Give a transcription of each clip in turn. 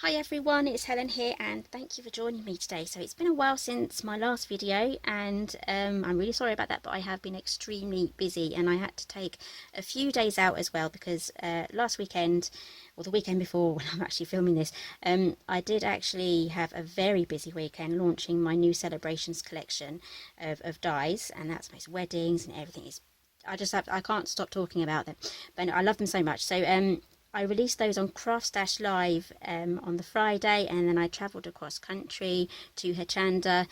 Hi everyone, it's Helen here and thank you for joining me today. So it's been a while since my last video and I'm really sorry about that, but I have been extremely busy and I had to take a few days out as well because last weekend, or the weekend before when I'm actually filming this, I did actually have a very busy weekend launching my new celebrations collection of dies, and that's my weddings and everything. I can't stop talking about them, but I love them so much. So I released those on Craft Live on the Friday, and then I travelled across country to Hachanda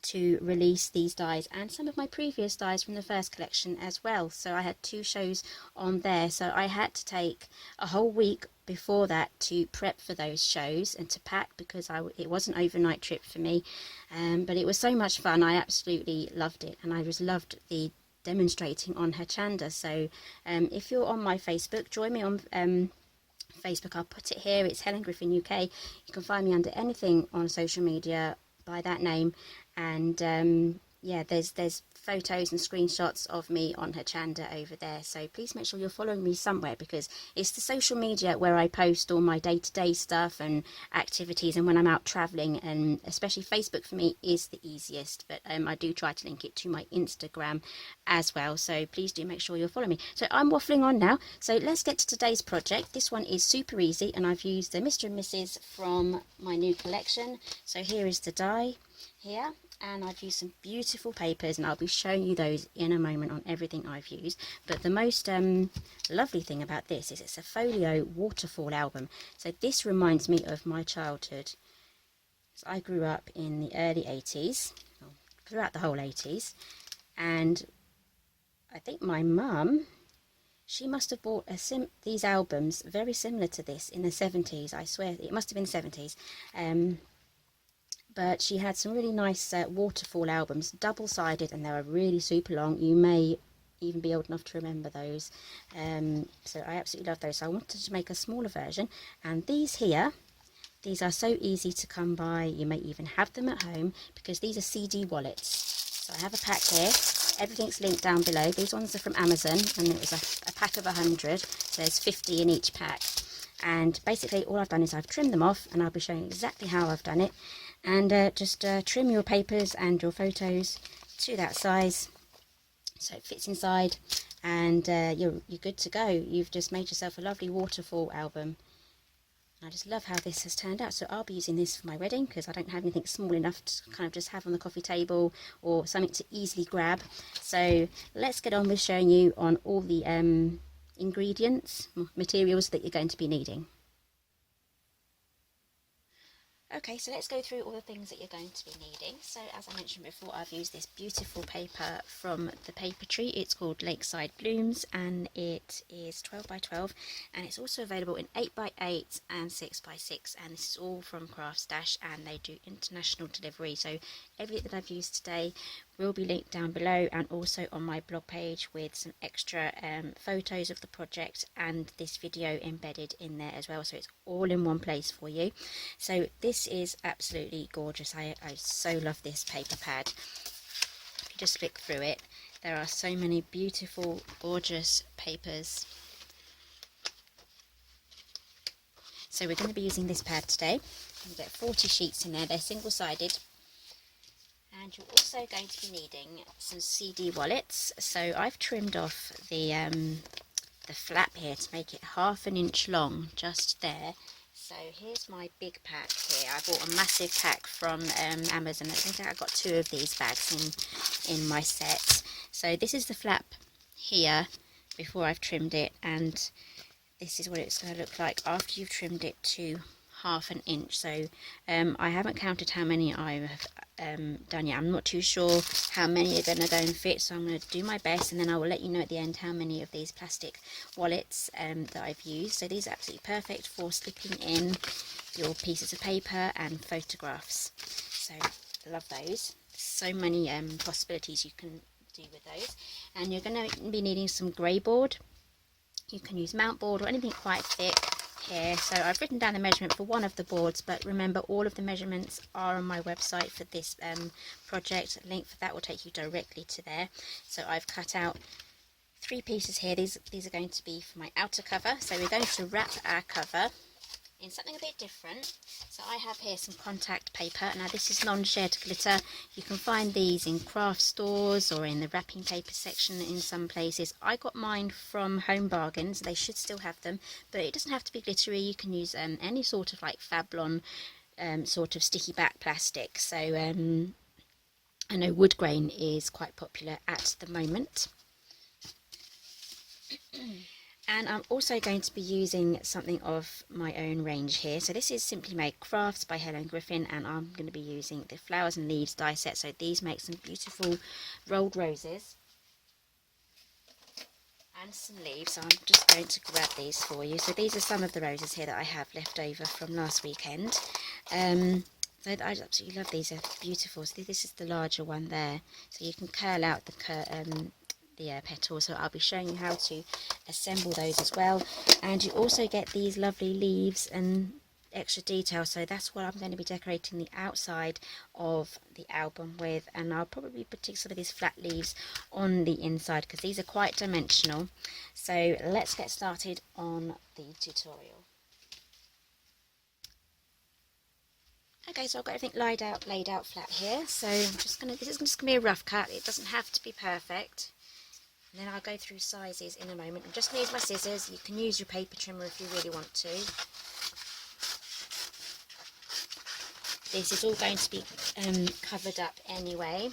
to release these dies and some of my previous dies from the first collection as well. So I had two shows on there, so I had to take a whole week before that to prep for those shows and to pack because it was an overnight trip for me, but it was so much fun. I absolutely loved it, and I just loved the demonstrating on Hachanda. So if you're on my Facebook, join me on Facebook. I'll put it here. It's Helen Griffin UK. You can find me under anything on social media by that name, and yeah, there's photos and screenshots of me on Hachanda over there, so please make sure you're following me somewhere because it's the social media where I post all my day-to-day stuff and activities, and when I'm out traveling, and especially Facebook for me is the easiest, but I do try to link it to my Instagram as well, so please do make sure you're following me. So I'm waffling on now, so let's get to today's project. This one is super easy and I've used the Mr. and Mrs. from my new collection. So here is the die here, and I've used some beautiful papers, and I'll be showing you those in a moment on everything I've used. But the most lovely thing about this is it's a folio waterfall album. So this reminds me of my childhood. So I grew up in the early 80s, well, throughout the whole 80s, and I think my mum, she must have bought these albums very similar to this in the 70s. I swear it must have been the 70s. But she had some really nice waterfall albums, double-sided, and they were really super long. You may even be old enough to remember those. So I absolutely love those. So I wanted to make a smaller version, and these here, these are so easy to come by. You may even have them at home because these are CD wallets. So I have a pack here. Everything's linked down below. These ones are from Amazon, and it was a pack of 100. So there's 50 in each pack. And basically all I've done is I've trimmed them off, and I'll be showing exactly how I've done it. And just trim your papers and your photos to that size so it fits inside, and you're good to go. You've just made yourself a lovely waterfall album. I just love how this has turned out. So I'll be using this for my wedding because I don't have anything small enough to kind of just have on the coffee table or something to easily grab. So let's get on with showing you on all the ingredients, materials that you're going to be needing. Okay, so let's go through all the things that you're going to be needing. So as I mentioned before, I've used this beautiful paper from the paper tree. It's called Lakeside Blooms, and it is 12 by 12, and it's also available in 8 by 8 and 6 by 6, and this is all from Craft Stash, and they do international delivery. So everything that I've used today will be linked down below, and also on my blog page with some extra photos of the project and this video embedded in there as well, so it's all in one place for you. So this is absolutely gorgeous. I so love this paper pad. If you just flick through it, there are so many beautiful, gorgeous papers. So we're going to be using this pad today. You get 40 sheets in there. They're single-sided. And you're also going to be needing some CD wallets. So I've trimmed off the flap here to make it 1/2 inch long, just there. So here's my big pack here. I bought a massive pack from Amazon. I think I got 2 of these bags in my set. So this is the flap here before I've trimmed it, and this is what it's going to look like after you've trimmed it to 1/2 inch. So I haven't counted how many I've done yet. I'm not too sure how many are going to go and fit, so I'm going to do my best, and then I will let you know at the end how many of these plastic wallets that I've used. So these are absolutely perfect for slipping in your pieces of paper and photographs. So I love those. So many possibilities you can do with those. And you're going to be needing some Greyboard. You can use mount board or anything quite thick here. So I've written down the measurement for one of the boards, but remember all of the measurements are on my website for this project. A link for that will take you directly to there. So I've cut out 3 pieces here. These are going to be for my outer cover. So we're going to wrap our cover in something a bit different. So I have here some contact paper. Now this is non-shed glitter. You can find these in craft stores or in the wrapping paper section in some places. I got mine from Home Bargains. They should still have them, but it doesn't have to be glittery. You can use any sort of like Fablon sort of sticky back plastic. So I know wood grain is quite popular at the moment. And I'm also going to be using something of my own range here. So this is Simply Made Crafts by Helen Griffin, and I'm going to be using the Flowers and Leaves die set. So these make some beautiful rolled roses and some leaves. So I'm just going to grab these for you. So these are some of the roses here that I have left over from last weekend. So I absolutely love these. They're beautiful. So this is the larger one there. So you can curl out the petals, so I'll be showing you how to assemble those as well. And you also get these lovely leaves and extra detail, so that's what I'm going to be decorating the outside of the album with. And I'll probably be putting some of these flat leaves on the inside because these are quite dimensional. So let's get started on the tutorial. Okay, so I've got everything laid out flat here. So this is just gonna be a rough cut. It doesn't have to be perfect. And then I'll go through sizes in a moment. I'm just going to use my scissors. You can use your paper trimmer if you really want to. This is all going to be covered up anyway.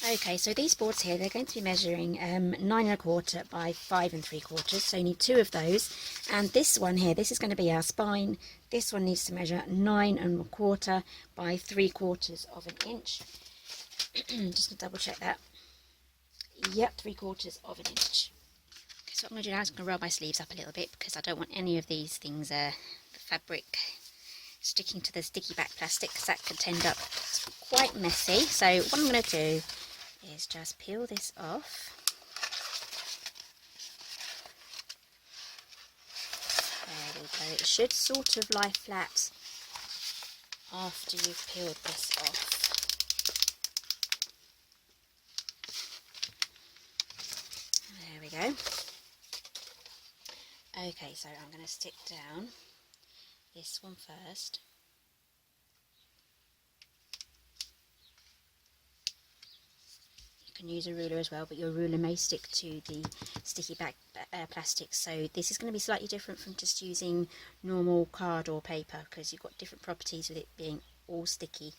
Okay, so these boards here, they're going to be measuring 9 1/4 by 5 3/4, so you need 2 of those. And this one here, this is going to be our spine. This one needs to measure 9 1/4 by 3/4 of an inch. Just going to double check that. Yep, 3/4 of an inch. Okay, so what I'm going to do now is I'm going to roll my sleeves up a little bit because I don't want any of these things, the fabric, sticking to the sticky back plastic, because that could end up quite messy. So what I'm going to do is just peel this off. There we go. It should sort of lie flat after you've peeled this off. There we go. Okay, so I'm going to stick down this one first. You can use a ruler as well, but your ruler may stick to the sticky back plastic, so this is going to be slightly different from just using normal card or paper because you've got different properties with it being all sticky.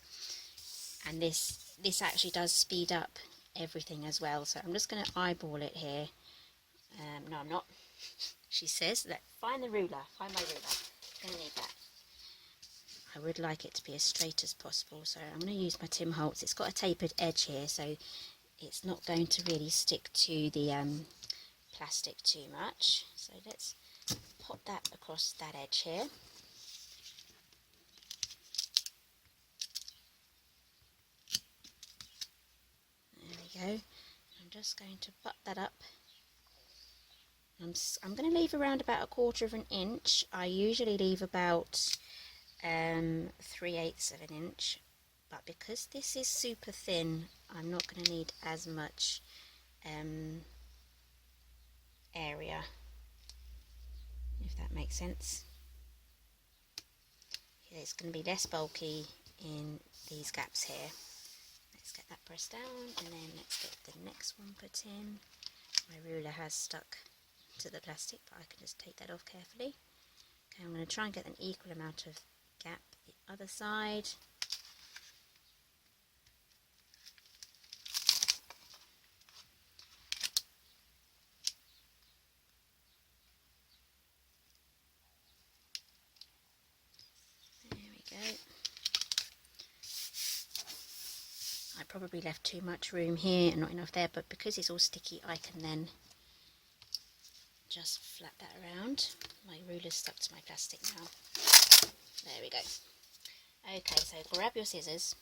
And this actually does speed up everything as well, so I'm just going to eyeball it here. No, I'm not. She says, find the ruler, find my ruler. I'm going to need that. I would like it to be as straight as possible, so I'm going to use my Tim Holtz. It's got a tapered edge here, so it's not going to really stick to the plastic too much. So let's pop that across that edge here. There we go. I'm just going to butt that up. I'm going to leave around about 1/4 of an inch. I usually leave about 3/8 of an inch, but because this is super thin, I'm not going to need as much area, if that makes sense. It's going to be less bulky in these gaps here. Let's get that pressed down, and then let's get the next one put in. My ruler has stuck to the plastic, but I can just take that off carefully. Okay, I'm going to try and get an equal amount of gap the other side. There we go. I probably left too much room here and not enough there, but because it's all sticky, I can then just flap that around. My ruler's stuck to my plastic now. There we go. Okay, so grab your scissors.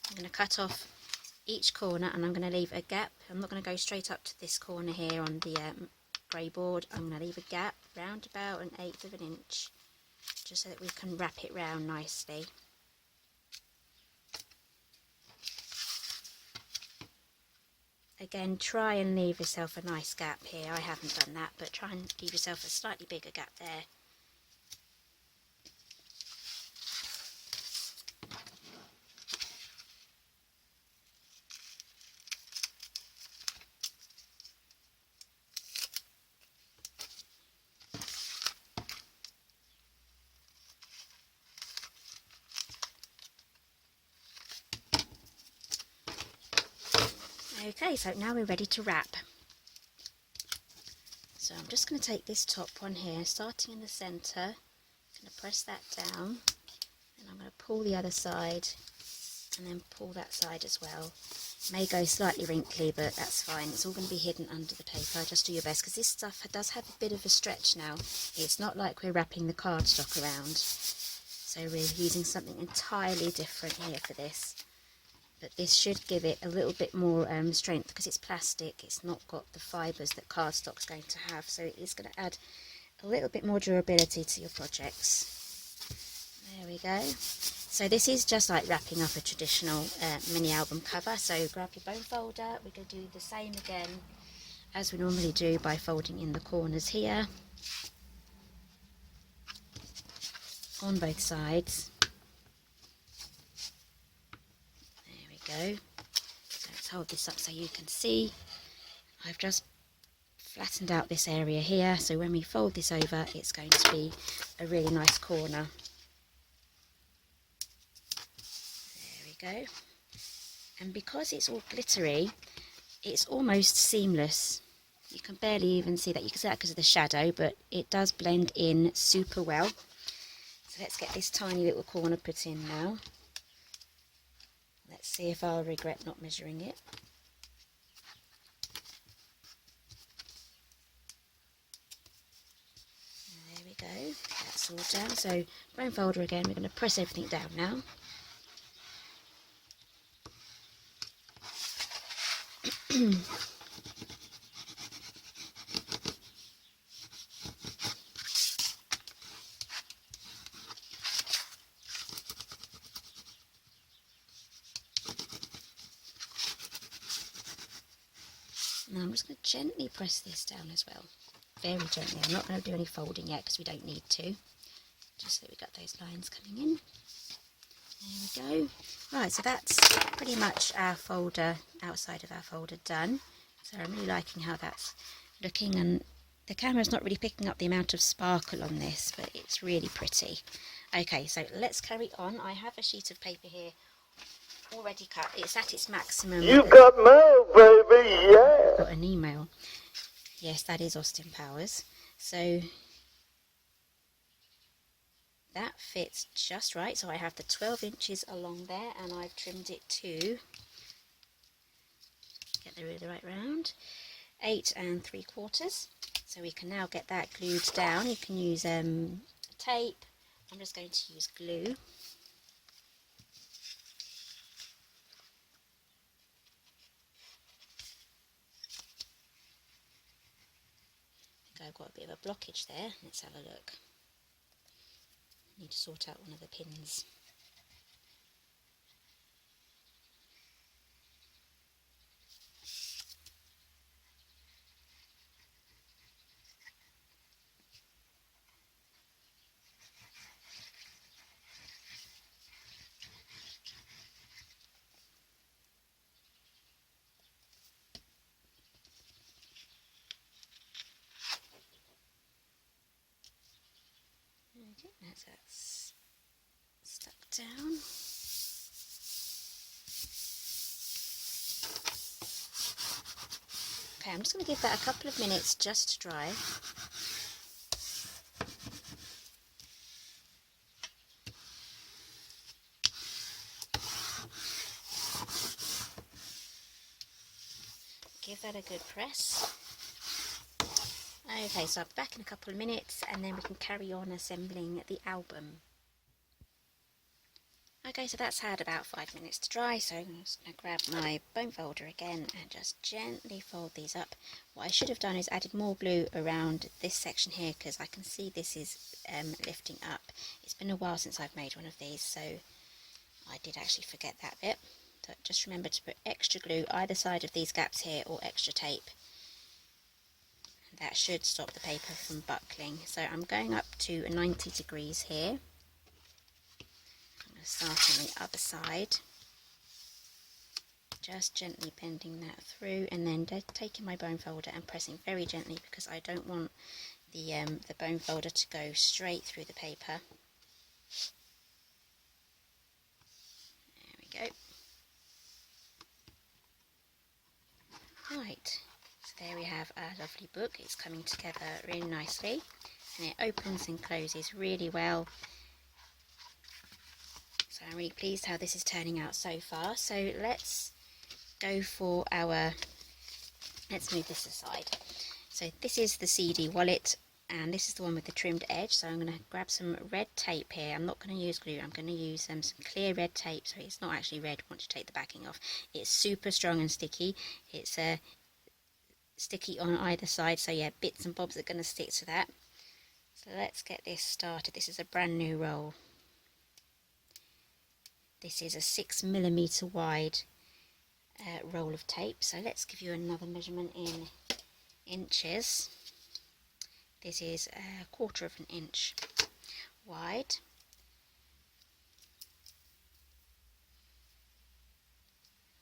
I'm going to cut off each corner and I'm going to leave a gap. I'm not going to go straight up to this corner here on the grey board. I'm going to leave a gap round about 1/8 of an inch, just so that we can wrap it round nicely. Again, try and leave yourself a nice gap here. I haven't done that, but try and leave yourself a slightly bigger gap there. Okay, so now we're ready to wrap. So I'm just going to take this top one here, starting in the centre, I'm going to press that down, and I'm going to pull the other side, and then pull that side as well. It may go slightly wrinkly, but that's fine. It's all going to be hidden under the paper. Just do your best, because this stuff does have a bit of a stretch now. It's not like we're wrapping the cardstock around. So we're using something entirely different here for this. But this should give it a little bit more strength, because it's plastic. It's not got the fibres that cardstock's going to have, so it is going to add a little bit more durability to your projects. There we go. So this is just like wrapping up a traditional mini album cover. So grab your bone folder. We're going to do the same again as we normally do by folding in the corners here on both sides. Go. So let's hold this up so you can see. I've just flattened out this area here, so when we fold this over, it's going to be a really nice corner. There we go. And because it's all glittery, it's almost seamless. You can barely even see that. You can see that because of the shadow, but it does blend in super well. So let's get this tiny little corner put in now. Let's see if I'll regret not measuring it. There we go, that's all done. So bone folder again, we're going to press everything down now. Now I'm just going to gently press this down as well, very gently. I'm not going to do any folding yet because we don't need to, just so we've got those lines coming in. There we go. Right, so that's pretty much our folder, outside of our folder, done. So I'm really liking how that's looking, and the camera's not really picking up the amount of sparkle on this, but it's really pretty. Okay, so let's carry on. I have a sheet of paper here already cut. It's at its maximum. You got mail, baby, yeah. Got an email. Yes, that is Austin Powers. So that fits just right. So I have the 12 inches along there, and I've trimmed it to, get the ruler right round, 8 3/4. So we can now get that glued down. You can use tape. I'm just going to use glue. I've got a bit of a blockage there. Let's have a look. I need to sort out one of the pins. Okay, that's stuck down. Okay, I'm just going to give that a couple of minutes just to dry. Give that a good press. Okay, so I'll be back in a couple of minutes, and then we can carry on assembling the album. Okay, so that's had about 5 minutes to dry, so I'm just going to grab my bone folder again and just gently fold these up. What I should have done is added more glue around this section here, because I can see this is lifting up. It's been a while since I've made one of these, so I did actually forget that bit. just remember to put extra glue either side of these gaps here, or extra tape. That should stop the paper from buckling. So I'm going up to 90 degrees here. I'm going to start on the other side, just gently bending that through, and then taking my bone folder and pressing very gently, because I don't want the bone folder to go straight through the paper. There we go. Right, so there we have our lovely book. It's coming together really nicely, and it opens and closes really well. So I'm really pleased how this is turning out so far. So let's go for our, let's move this aside. So this is the CD wallet, and this is the one with the trimmed edge. So I'm going to grab some red tape here. I'm not going to use glue, I'm going to use some clear red tape, so it's not actually red once you take the backing off. It's super strong and sticky. It's sticky on either side, so yeah, bits and bobs are going to stick to that. So let's get this started. This is a brand new roll. This is a 6mm wide roll of tape. So let's give you another measurement in inches. This is 1/4 of an inch wide.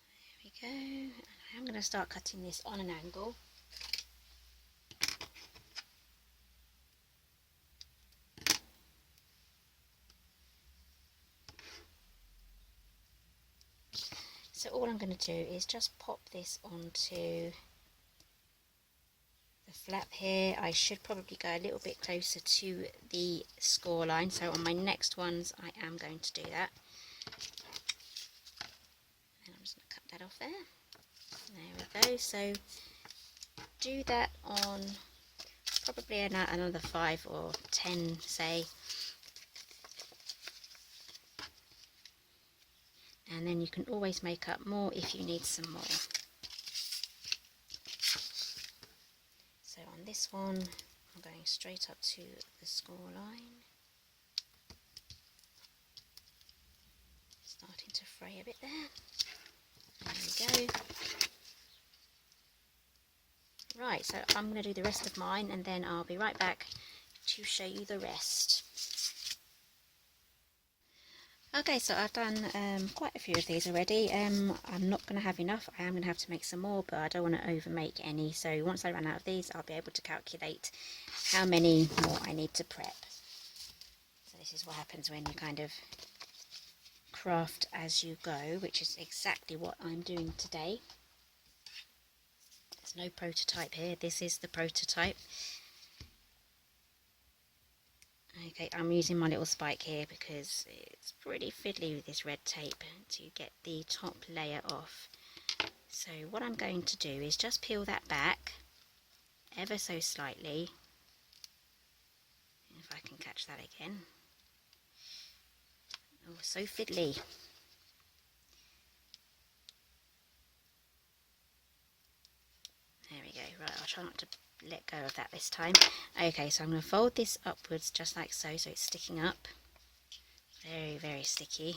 There we go. I'm going to start cutting this on an angle. So all I'm going to do is just pop this onto the flap here. I should probably go a little bit closer to the score line, so on my next ones I am going to do that. And I'm just going to cut that off there. There we go. So do that on probably another 5 or 10, say. And then you can always make up more if you need some more. So on this one, I'm going straight up to the score line. Starting to fray a bit there. There we go. Right, so I'm going to do the rest of mine, and then I'll be right back to show you the rest. Okay, so I've done quite a few of these already. I'm not going to have enough. I am going to have to make some more, but I don't want to over make any. So once I run out of these, I'll be able to calculate how many more I need to prep. So this is what happens when you kind of craft as you go, which is exactly what I'm doing today. There's no prototype here. This is the prototype. Okay, I'm using my little spike here because it's pretty fiddly with this red tape to get the top layer off. So what I'm going to do is just peel that back ever so slightly. If I can catch that again. Oh, so fiddly. There we go. Right, I'll try not to let go of that this time. Okay, so I'm going to fold this upwards just like so, so it's sticking up. Very, very sticky.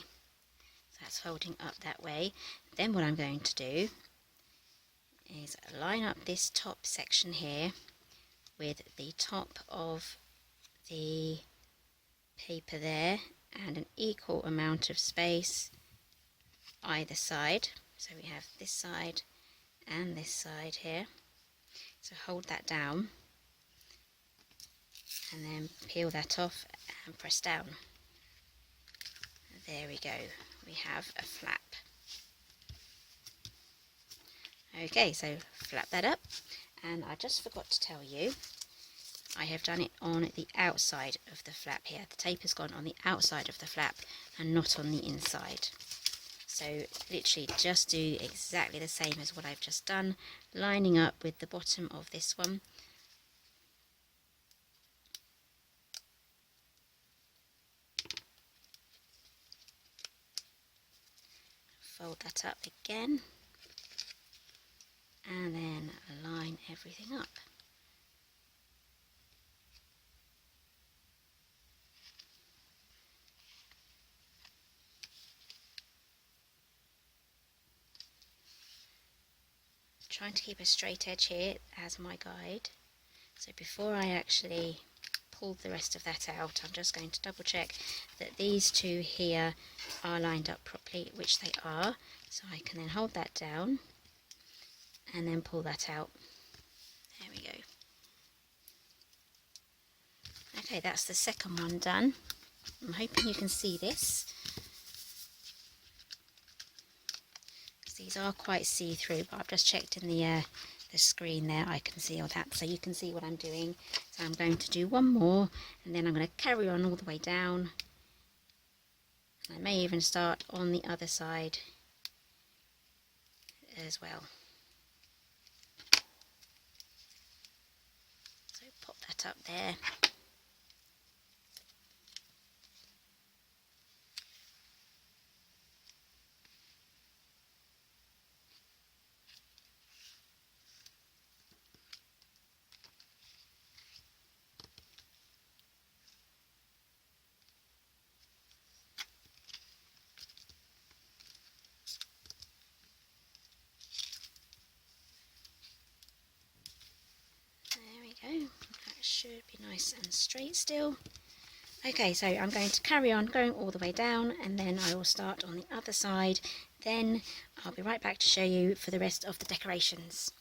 So that's folding up that way. Then what I'm going to do is line up this top section here with the top of the paper there, and an equal amount of space either side. So we have this side and this side here. So hold that down and then peel that off and press down. There we go, we have a flap. Okay, so flap that up, and I just forgot to tell you, I have done it on the outside of the flap here. The tape has gone on the outside of the flap and not on the inside. So literally just do exactly the same as what I've just done, lining up with the bottom of this one. Fold that up again, and then line everything up. trying to keep a straight edge here as my guide. So before I actually pull the rest of that out, I'm just going to double check that these two here are lined up properly, which they are. So I can then hold that down and then pull that out. There we go. Okay, that's the second one done. I'm hoping you can see this, because these are quite see-through, but I've just checked in the screen there, I can see all that, so you can see what I'm doing. So I'm going to do one more, and then I'm going to carry on all the way down. I may even start on the other side as well. So pop that up there. Go. That should be nice and straight still. Okay, so I'm going to carry on going all the way down, and then I will start on the other side. Then I'll be right back to show you for the rest of the decorations.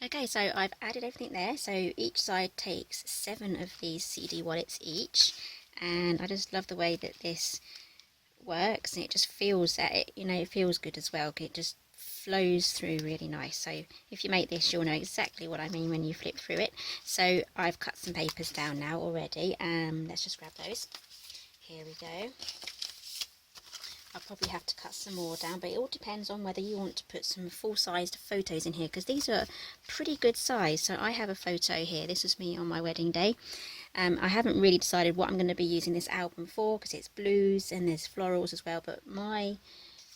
Okay, so I've added everything there. So each side takes 7 of these CD wallets each, and I just love the way that this works, and it just feels that it feels good as well. It just flows through really nice. So if you make this, you'll know exactly what I mean when you flip through it. So I've cut some papers down now already. Let's just grab those. Here we go. I'll probably have to cut some more down, but it all depends on whether you want to put some full-sized photos in here, because these are pretty good size. So I have a photo here. This was me on my wedding day. I haven't really decided what I'm going to be using this album for, because it's blues and there's florals as well, but my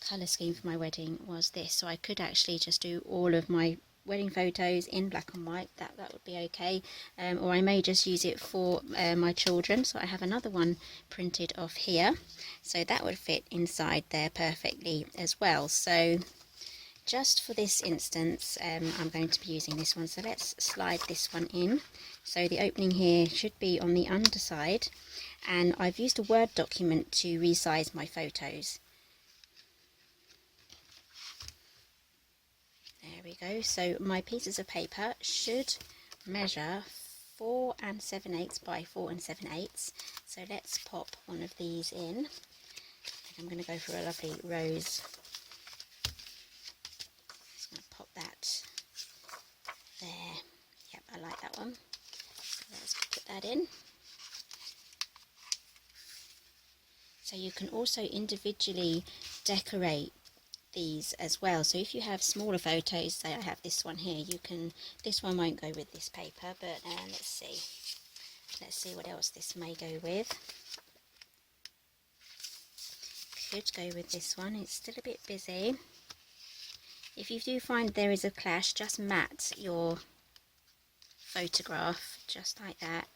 colour scheme for my wedding was this, so I could actually just do all of my wedding photos in black and white. That would be okay, or I may just use it for my children. So I have another one printed off here, so that would fit inside there perfectly as well. So just for this instance, I'm going to be using this one. So let's slide this one in. So the opening here should be on the underside, and I've used a Word document to resize my photos. There we go. So my pieces of paper should measure 4 7/8 by 4 7/8. So let's pop one of these in. I think I'm going to go for a lovely rose. Just going to pop that there. Yep, I like that one. So let's put that in. So you can also individually decorate these as well. So if you have smaller photos, say I have this one here, this one won't go with this paper, but let's see what else this may go with. Could go with this one. It's still a bit busy. If you do find there is a clash, just mat your photograph just like that,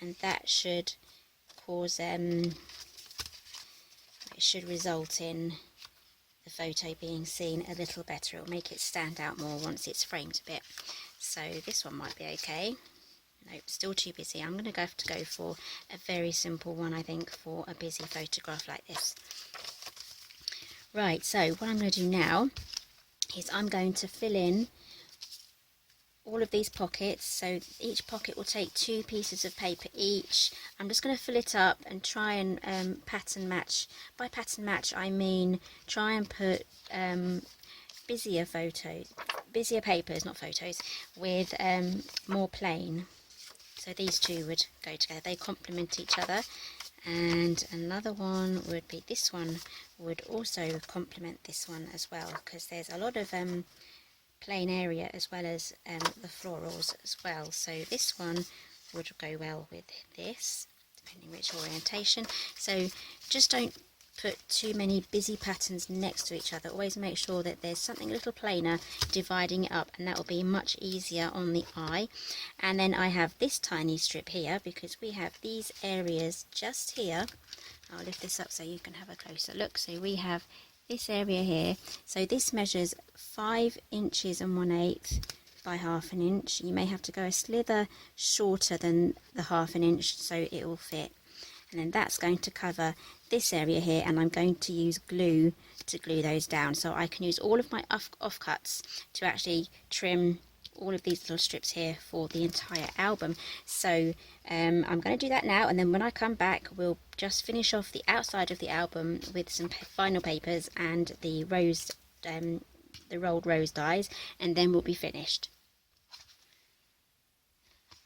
and that should cause it should result in the photo being seen a little better. It'll make it stand out more once it's framed a bit. So this one might be okay. Nope, still too busy. I'm going to have to go for a very simple one, I think, for a busy photograph like this. Right, so what I'm going to do now is I'm going to fill in all of these pockets. So each pocket will take 2 pieces of paper each. I'm just going to fill it up and try and pattern match. By pattern match I mean try and put busier papers, not photos, with more plain. So these two would go together, they complement each other. And another one would be, this one would also complement this one as well, because there's a lot of plain area as well as the florals as well. So this one would go well with this, depending which orientation. So just don't put too many busy patterns next to each other. Always make sure that there's something a little plainer dividing it up, and that will be much easier on the eye. And then I have this tiny strip here, because we have these areas just here. I'll lift this up so you can have a closer look. So we have this area here. So this measures 5 inches and 1/8 by 1/2 inch. You may have to go a slither shorter than the 1/2 inch so it will fit. And then that's going to cover this area here, and I'm going to use glue to glue those down, so I can use all of my offcuts to actually trim all of these little strips here for the entire album. So I'm going to do that now, and then when I come back we'll just finish off the outside of the album with some vinyl papers and the rolled rose dies, and then we'll be finished.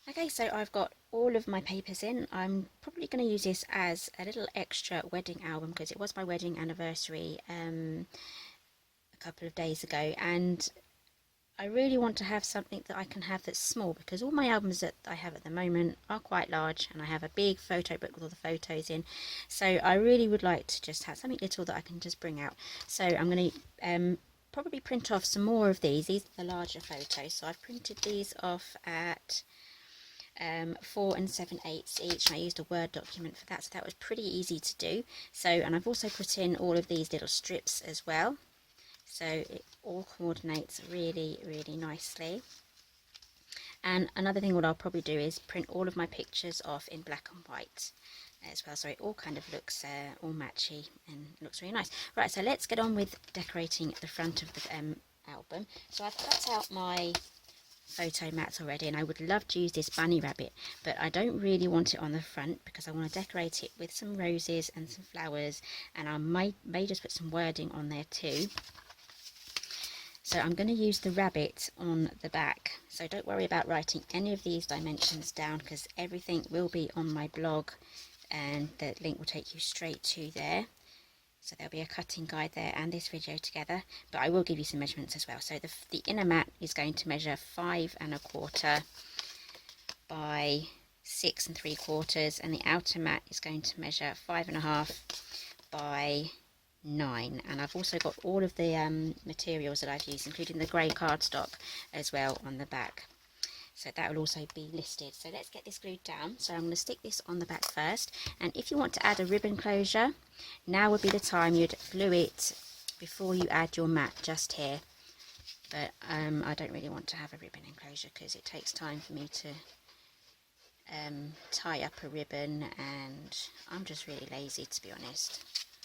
Okay, so I've got all of my papers in. I'm probably going to use this as a little extra wedding album because it was my wedding anniversary a couple of days ago, and I really want to have something that I can have that's small, because all my albums that I have at the moment are quite large, and I have a big photo book with all the photos in, so I really would like to just have something little that I can just bring out. So I'm going to probably print off some more of these. These are the larger photos, so I've printed these off at 4 7/8 each, and I used a Word document for that, so that was pretty easy to do. So, and I've also put in all of these little strips as well, so it all coordinates really nicely. And another thing what I'll probably do is print all of my pictures off in black and white as well, so it all kind of looks all matchy and looks really nice. Right, so let's get on with decorating the front of the album. So I've cut out my photo mats already, and I would love to use this bunny rabbit, but I don't really want it on the front because I want to decorate it with some roses and some flowers, and I may just put some wording on there too. So I'm going to use the rabbit on the back, so don't worry about writing any of these dimensions down because everything will be on my blog and the link will take you straight to there. So there'll be a cutting guide there and this video together, but I will give you some measurements as well. So the inner mat is going to measure 5 1/4 by 6 3/4, and the outer mat is going to measure 5 1/2 by 9. And I've also got all of the materials that I've used, including the grey cardstock as well on the back. So that will also be listed. So let's get this glued down. So I'm going to stick this on the back first, and if you want to add a ribbon closure, now would be the time. You'd glue it before you add your mat just here, but I don't really want to have a ribbon enclosure because it takes time for me to tie up a ribbon, and I'm just really lazy, to be honest.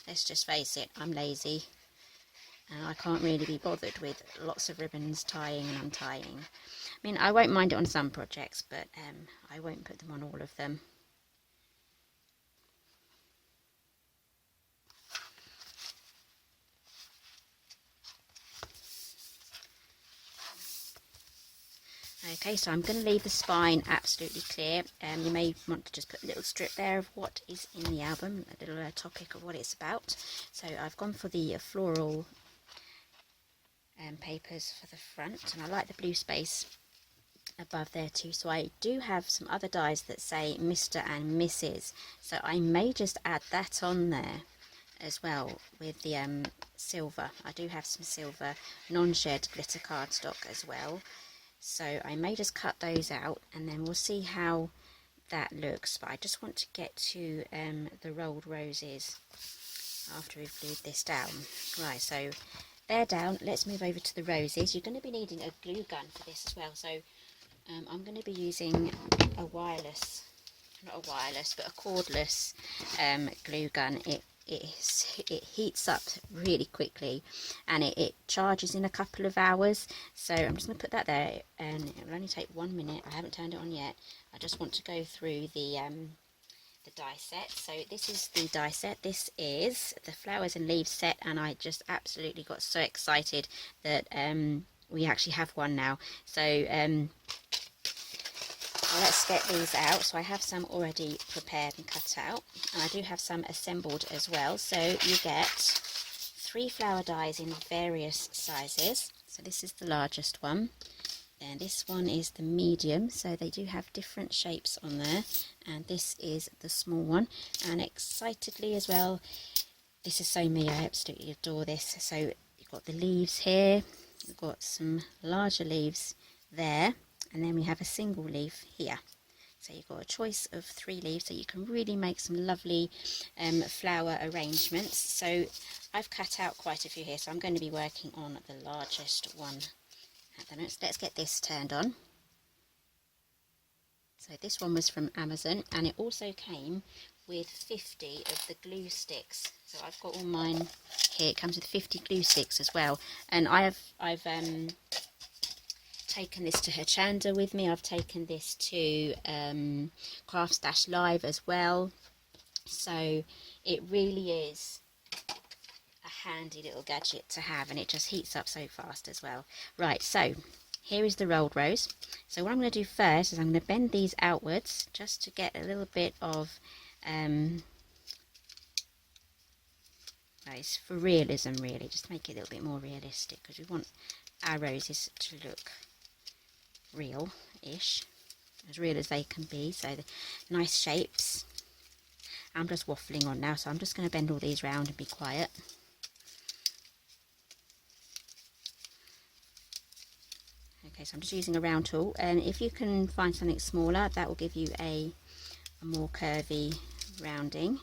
Let's just face it, I'm lazy and I can't really be bothered with lots of ribbons tying and untying. I mean, I won't mind it on some projects, but I won't put them on all of them. Okay, so I'm going to leave the spine absolutely clear. You may want to just put a little strip there of what is in the album, a little topic of what it's about. So I've gone for the floral papers for the front, and I like the blue space above there too. So I do have some other dies that say Mr. and Mrs. So I may just add that on there as well with the silver. I do have some silver non-shed glitter cardstock as well. So I may just cut those out and then we'll see how that looks. But I just want to get to the rolled roses after we've glued this down. Right, so they're down. Let's move over to the roses. You're going to be needing a glue gun for this as well. So I'm going to be using a wireless, not a wireless, but a cordless glue gun. It heats up really quickly and it charges in a couple of hours. So I'm just going to put that there, and it will only take 1 minute. I haven't turned it on yet. I just want to go through the die set. So this is the die set. This is the flowers and leaves set, and I just absolutely got so excited that we actually have one now. So let's get these out. So I have some already prepared and cut out, and I do have some assembled as well. So you get 3 flower dies in various sizes. So this is the largest one, and this one is the medium, so they do have different shapes on there, and this is the small one. And excitedly as well, this is so me, I absolutely adore this. So you've got the leaves here, you've got some larger leaves there, and then we have a single leaf here. So you've got a choice of 3 leaves, so you can really make some lovely flower arrangements. So I've cut out quite a few here, so I'm going to be working on the largest one at the moment. So let's get this turned on. So this one was from Amazon, and it also came with 50 of the glue sticks. So I've got all mine here. It comes with 50 glue sticks as well, and I've taken this to Hochanda with me. I've taken this to Craft Stash Live as well. So it really is a handy little gadget to have, and it just heats up so fast as well. Right, so here is the rolled rose. So what I'm going to do first is I'm going to bend these outwards just to get a little bit of it's for realism, really, just to make it a little bit more realistic, because we want our roses to look real-ish, as real as they can be. So the nice shapes. I'm just waffling on now, so I'm just going to bend all these round and be quiet. Okay, so I'm just using a round tool, and if you can find something smaller, that will give you a more curvy rounding.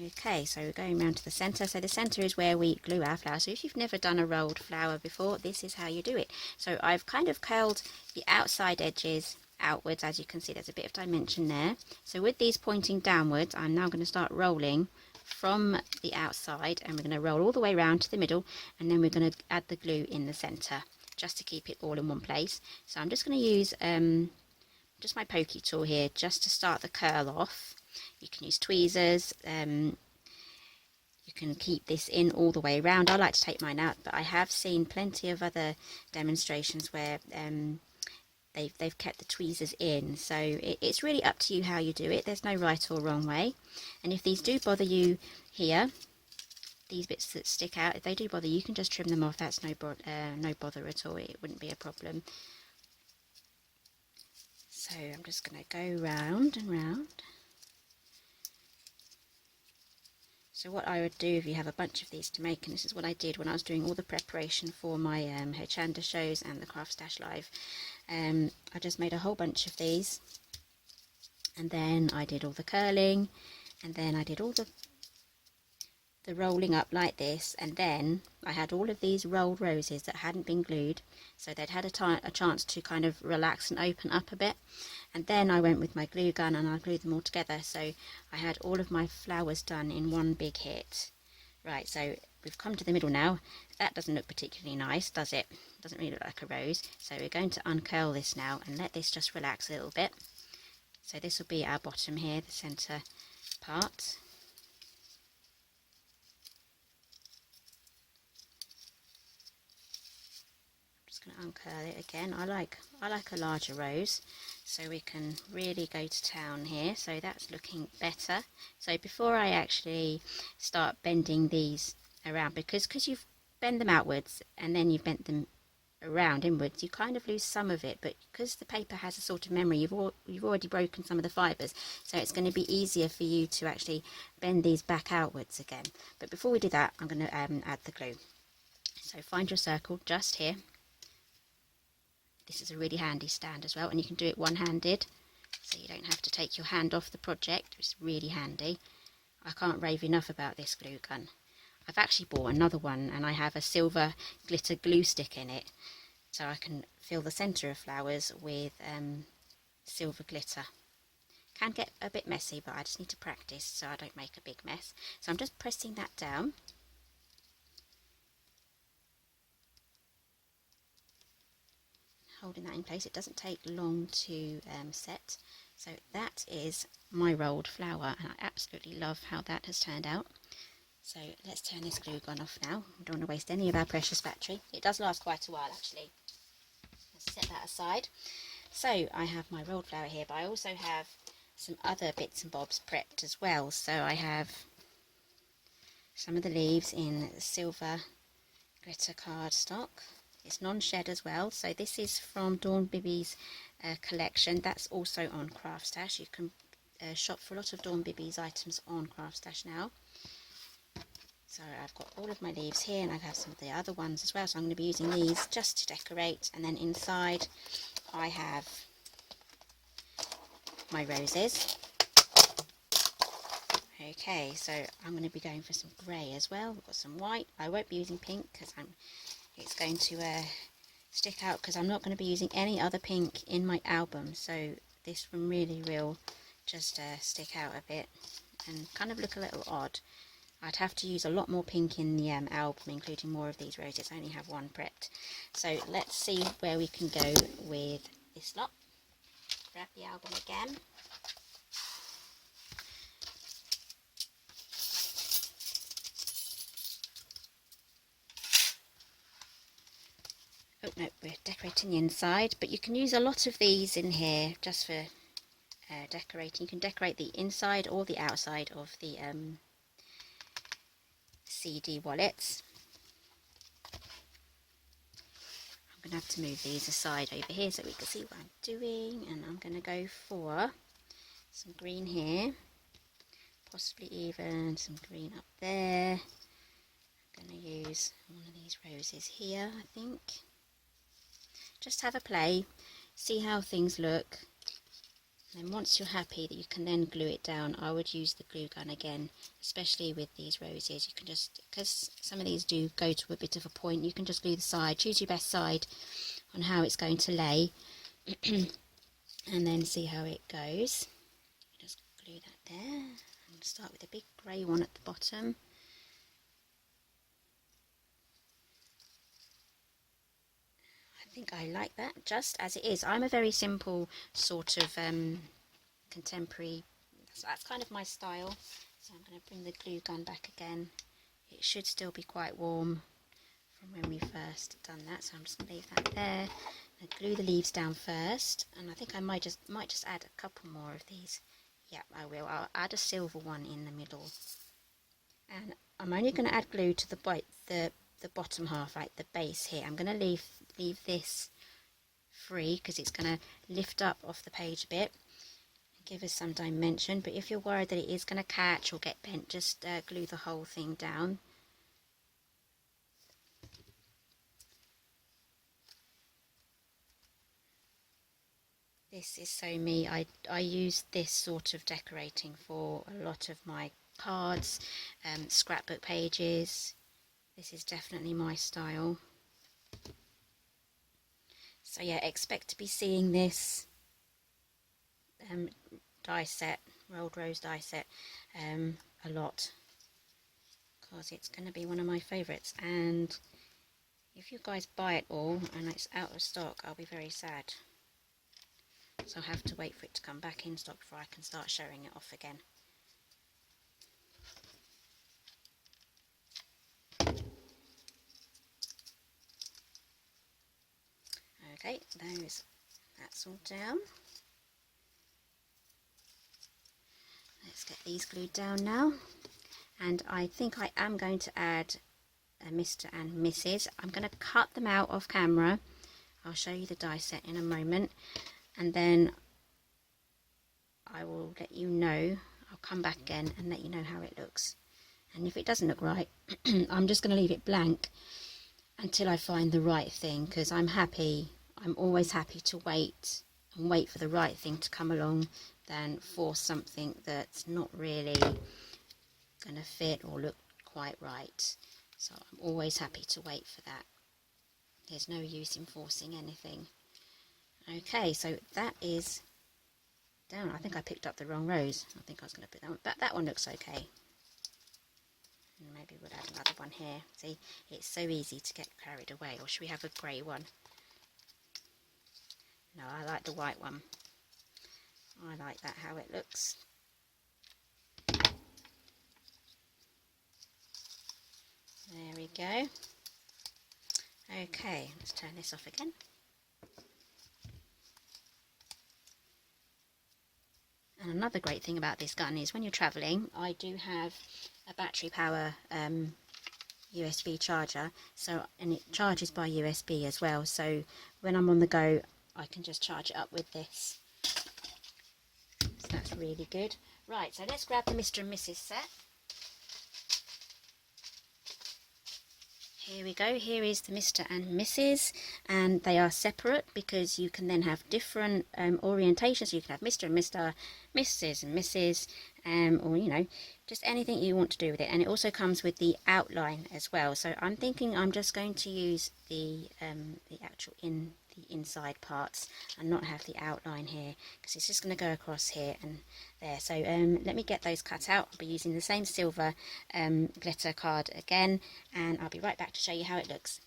Okay, so we're going round to the centre. So the centre is where we glue our flower. So if you've never done a rolled flower before, this is how you do it. So I've kind of curled the outside edges outwards. As you can see, there's a bit of dimension there. So with these pointing downwards, I'm now going to start rolling from the outside, and we're going to roll all the way around to the middle, and then we're going to add the glue in the centre just to keep it all in one place. So I'm just going to use just my pokey tool here just to start the curl off. You can use tweezers, you can keep this in all the way around. I like to take mine out, but I have seen plenty of other demonstrations where they've kept the tweezers in. So it's really up to you how you do it. There's no right or wrong way. And if these do bother you here, these bits that stick out, if they do bother you, you can just trim them off. That's no bother at all. It wouldn't be a problem. So I'm just going to go round and round. So what I would do if you have a bunch of these to make, and this is what I did when I was doing all the preparation for my Hochanda shows and the Craft Stash Live, I just made a whole bunch of these, and then I did all the curling, and then I did all the rolling up like this, and then I had all of these rolled roses that hadn't been glued, so they'd had a chance to kind of relax and open up a bit. And then I went with my glue gun and I glued them all together, so I had all of my flowers done in one big hit. Right, so we've come to the middle now. That doesn't look particularly nice, does it? Doesn't really look like a rose. So we're going to uncurl this now and let this just relax a little bit. So this will be our bottom here, the centre part. Going to uncurl it again. I like a larger rose, so we can really go to town here. So that's looking better. So before I actually start bending these around, because you've bent them outwards and then you've bent them around inwards, you kind of lose some of it, but because the paper has a sort of memory, you've already broken some of the fibres, so it's going to be easier for you to actually bend these back outwards again. But before we do that, I'm going to add the glue. So find your circle just here. This is a really handy stand as well, and you can do it one-handed, so you don't have to take your hand off the project. It's really handy. I can't rave enough about this glue gun. I've actually bought another one, and I have a silver glitter glue stick in it, so I can fill the centre of flowers with silver glitter. Can get a bit messy, but I just need to practice so I don't make a big mess. So I'm just pressing that down. Holding that in place. It doesn't take long to set. So that is my rolled flower, and I absolutely love how that has turned out. So let's turn this glue gun off now. We don't want to waste any of our precious battery. It does last quite a while actually. Let's set that aside. So I have my rolled flower here, but I also have some other bits and bobs prepped as well. So I have some of the leaves in silver glitter cardstock. It's non-shed as well, so this is from Dawn Bibby's collection. That's also on Craft Stash. You can shop for a lot of Dawn Bibby's items on Craft Stash now. So I've got all of my leaves here, and I have some of the other ones as well, so I'm going to be using these just to decorate. And then inside I have my roses. Okay, so I'm going to be going for some grey as well. We've got some white. I won't be using pink because it's going to stick out, because I'm not going to be using any other pink in my album. So this one really will just stick out a bit and kind of look a little odd. I'd have to use a lot more pink in the album, including more of these roses. I only have one prepped. So let's see where we can go with this lot. Grab the album again. Oh no, we're decorating the inside, but you can use a lot of these in here just for decorating. You can decorate the inside or the outside of the CD wallets. I'm going to have to move these aside over here so we can see what I'm doing, and I'm going to go for some green here, possibly even some green up there. I'm going to use one of these roses here, I think. Just have a play, see how things look, and then once you're happy that you can then glue it down, I would use the glue gun again, especially with these roses. You can just, because some of these do go to a bit of a point, you can just glue the side, choose your best side on how it's going to lay, and then see how it goes. Just glue that there, and start with a big grey one at the bottom. I think I like that just as it is. I'm a very simple sort of contemporary, so that's kind of my style. So I'm going to bring the glue gun back again. It should still be quite warm from when we first done that, so I'm just going to leave that there. And glue the leaves down first, and I think I might just add a couple more of these. Yeah, I will. I'll add a silver one in the middle, and I'm only going to add glue to the bottom half, like the base here. I'm going to leave this free because it's going to lift up off the page a bit and give us some dimension, but if you're worried that it is going to catch or get bent, just glue the whole thing down. This is so me. I use this sort of decorating for a lot of my cards, scrapbook pages. This is definitely my style. So yeah, expect to be seeing this die set, rolled rose die set, a lot, because it's going to be one of my favourites. And if you guys buy it all and it's out of stock, I'll be very sad. So I'll have to wait for it to come back in stock before I can start showing it off again. Okay, that's all down. Let's get these glued down now. And I think I am going to add a Mr. and Mrs. I'm going to cut them out off camera. I'll show you the die set in a moment, and then I will let you know. I'll come back again and let you know how it looks. And if it doesn't look right, I'm just going to leave it blank until I find the right thing, because I'm always happy to wait for the right thing to come along than force something that's not really going to fit or look quite right. So I'm always happy to wait for that. There's no use in forcing anything. Okay, so that is down. I think I picked up the wrong rose. I think I was going to put that one, but that one looks okay. And maybe we'll add another one here. See, it's so easy to get carried away. Or should we have a grey one? No, I like the white one. I like that, how it looks. There we go. Okay, let's turn this off again. And another great thing about this gun is when you're travelling, I do have a battery power USB charger, and it charges by USB as well, so when I'm on the go I can just charge it up with this. So that's really good. Right, so let's grab the Mr. and Mrs. set. Here we go, here is the Mr. and Mrs. and they are separate because you can then have different orientations. You can have Mr. and Mr, Mrs. and Mrs, or you know, just anything you want to do with it. And it also comes with the outline as well. So I'm thinking I'm just going to use the actual the inside parts and not have the outline here, because it's just going to go across here and there. So let me get those cut out. I'll be using the same silver glitter card again, and I'll be right back to show you how it looks.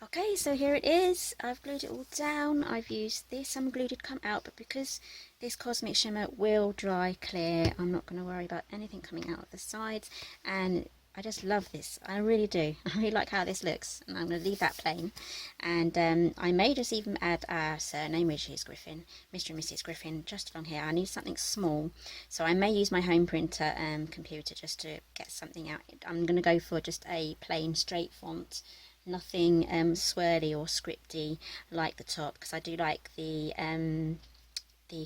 Okay, so here it is. I've glued it all down. I've used this. Some glue did come out, but because this Cosmic Shimmer will dry clear, I'm not going to worry about anything coming out of the sides. And I just love this. I really do. I really like how this looks, and I'm going to leave that plain. And I may just even add our surname, which is Griffin, Mr. and Mrs. Griffin, just along here. I need something small, so I may use my home printer computer just to get something out. I'm going to go for just a plain straight font, nothing swirly or scripty like the top, because I do like the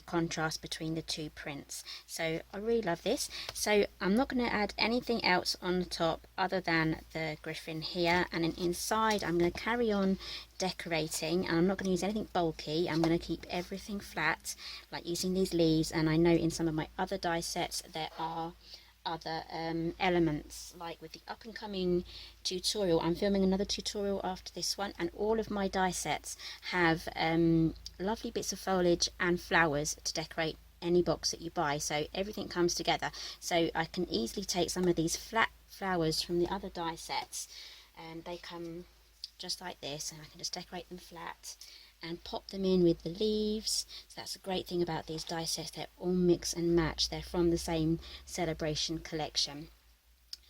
contrast between the two prints. So I really love this. So I'm not going to add anything else on the top other than the Griffin here, and then inside I'm going to carry on decorating, and I'm not going to use anything bulky. I'm going to keep everything flat, like using these leaves. And I know in some of my other die sets there are other elements, like with the up and coming tutorial. I'm filming another tutorial after this one, and all of my die sets have lovely bits of foliage and flowers to decorate any box that you buy, so everything comes together. So I can easily take some of these flat flowers from the other die sets, and they come just like this, and I can just decorate them flat and pop them in with the leaves. So that's a great thing about these die sets, they're all mix and match. They're from the same celebration collection,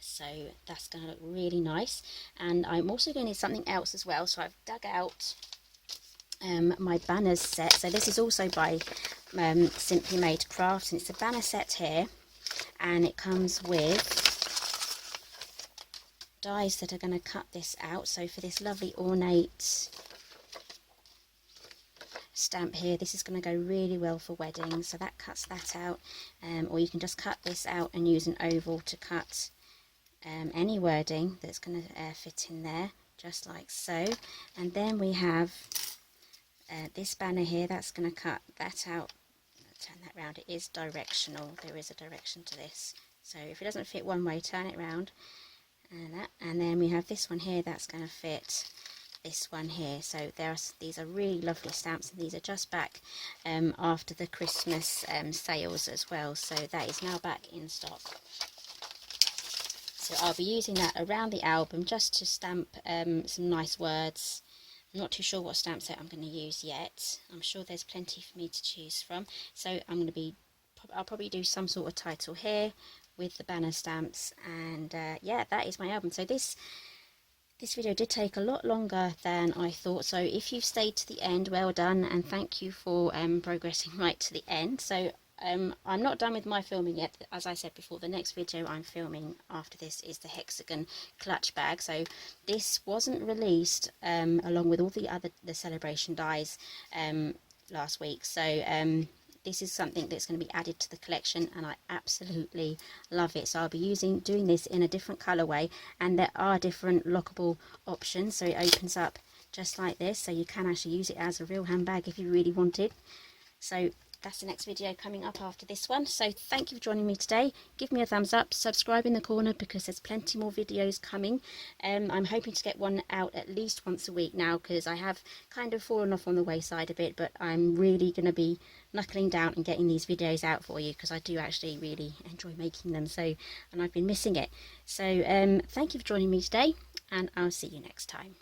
so that's going to look really nice. And I'm also going to need something else as well, so I've dug out my banners set. So this is also by Simply Made Crafts, and it's a banner set here, and it comes with dies that are going to cut this out. So for this lovely ornate stamp here, this is going to go really well for weddings, so that cuts that out. Or you can just cut this out and use an oval to cut any wording that's going to fit in there, just like so. And then we have this banner here, that's going to cut that out. Turn that round, it is directional, there is a direction to this, so if it doesn't fit one way, turn it round, and that. And then we have this one here, that's going to fit this one here. So these are really lovely stamps, and these are just back after the Christmas sales as well, so that is now back in stock. So I'll be using that around the album just to stamp some nice words. I'm not too sure what stamp set I'm going to use yet. I'm sure there's plenty for me to choose from, so I'll probably do some sort of title here with the banner stamps. And yeah, that is my album. So this video did take a lot longer than I thought, so if you've stayed to the end, well done, and thank you for progressing right to the end. So I'm not done with my filming yet. As I said before, the next video I'm filming after this is the hexagon clutch bag. So this wasn't released along with all the celebration dies last week, so this is something that's going to be added to the collection, and I absolutely love it. So I'll be doing this in a different colorway, and there are different lockable options. So it opens up just like this, so you can actually use it as a real handbag if you really wanted. So that's the next video coming up after this one. So thank you for joining me today. Give me a thumbs up, subscribe in the corner, because there's plenty more videos coming. I'm hoping to get one out at least once a week now, because I have kind of fallen off on the wayside a bit, but I'm really going to be knuckling down and getting these videos out for you, because I do actually really enjoy making them, and I've been missing it. So thank you for joining me today, and I'll see you next time.